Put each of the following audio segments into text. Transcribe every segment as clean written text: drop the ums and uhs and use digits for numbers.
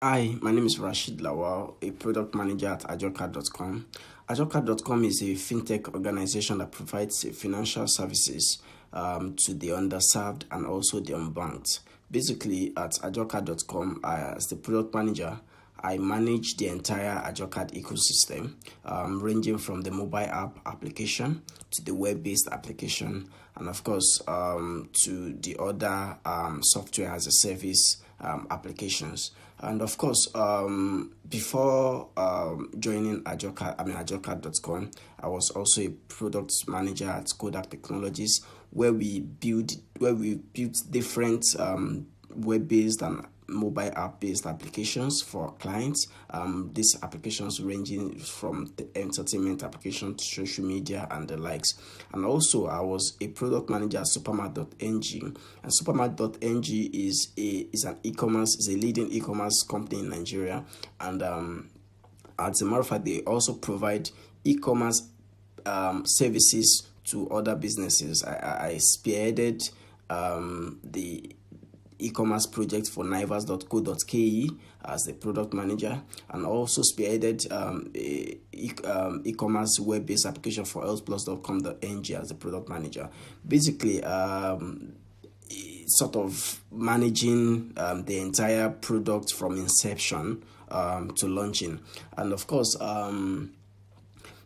Hi, my name is Rashid Lawal, a product manager at ajoka.com. Ajoka.com is a fintech organization that provides financial services to the underserved and also the unbanked. Basically, at ajoka.com, as the product manager, I manage the entire Ajoka ecosystem, ranging from the mobile app application to the web-based application, and of course, to the other software as a service applications. And of course, before joining Ajoka.com, I was also a product manager at Kodak Technologies, where we built different web-based and mobile app-based applications for clients. These applications ranging from the entertainment application to social media and the likes. And also, I was a product manager at Supermart.ng. And Supermart.ng is a leading e-commerce company in Nigeria. And as a matter of fact, they also provide e-commerce services to other businesses. I spearheaded the e-commerce project for naivas.co.ke as the product manager, and also spearheaded e-commerce web-based application for healthplus.com.ng as the product manager. Basically, sort of managing the entire product from inception to launching. And of course,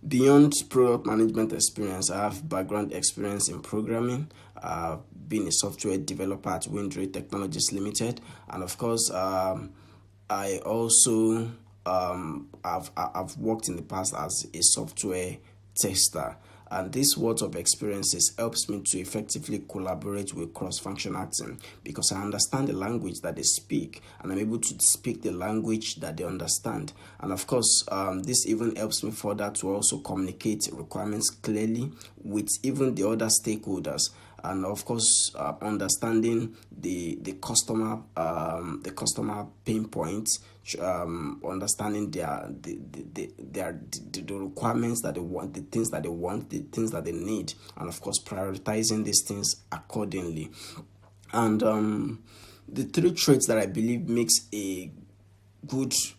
beyond product management experience, I have background experience in programming. Being a software developer at Windray Technologies Limited, and of course, I also I've worked in the past as a software tester. And this words of experiences helps me to effectively collaborate with cross-functional team, because I understand the language that they speak and I'm able to speak the language that they understand. And of course, this even helps me further to also communicate requirements clearly with even the other stakeholders. And of course, understanding the customer pain points, understanding the requirements that they want, the things that they want, the things that they need, and of course prioritizing these things accordingly. And the three traits that I believe makes a great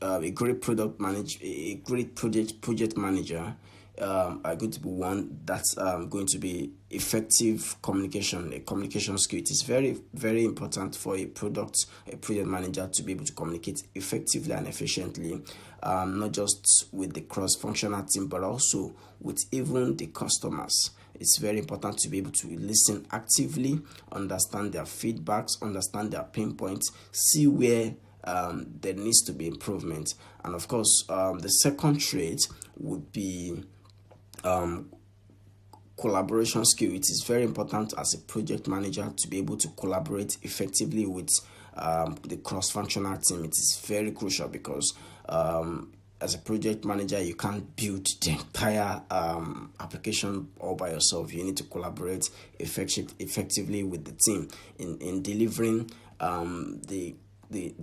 product manager, a great project manager, are going to be one that's going to be effective communication, a communication skill. It is very, very important for a project manager to be able to communicate effectively and efficiently, not just with the cross-functional team, but also with even the customers. It's very important to be able to listen actively, understand their feedbacks, understand their pain points, see where there needs to be improvement. And of course, the second trait would be collaboration skill. It is very important as a project manager to be able to collaborate effectively with the cross-functional team. It is very crucial because as a project manager, you can't build the entire application all by yourself. You need to collaborate effectively with the team in delivering the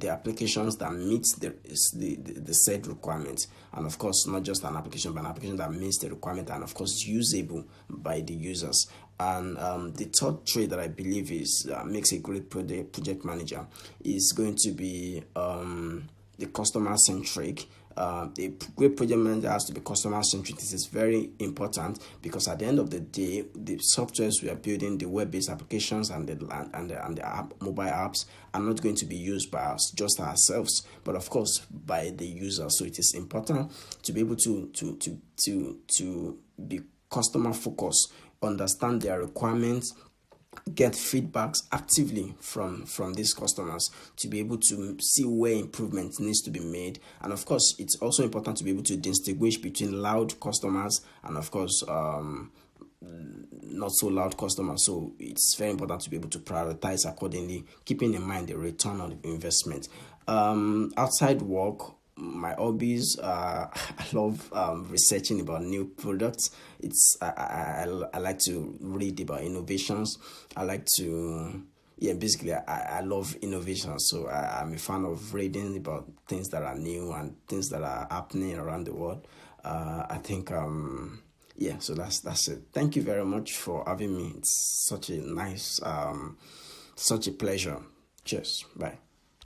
applications that meet the said requirements. And of course, not just an application, but an application that meets the requirement and of course usable by the users. And the third trait that I believe is makes a great project manager is going to be the customer centric. A great project manager has to be customer centric. This is very important because at the end of the day, the softwares we are building, the web-based applications and the mobile apps are not going to be used by us, just ourselves, but of course by the user. So it is important to be able to be customer focused, understand their requirements, get feedbacks actively from these customers to be able to see where improvement needs to be made. And of course, it's also important to be able to distinguish between loud customers and of course not so loud customers. So it's very important to be able to prioritize accordingly, keeping in mind the return on investment. Outside work, my hobbies, I love researching about new products. I like to read about innovations. I like to basically I love innovation. So I'm a fan of reading about things that are new and things that are happening around the world. I think so that's it. Thank you very much for having me. It's such a nice such a pleasure. Cheers. Bye.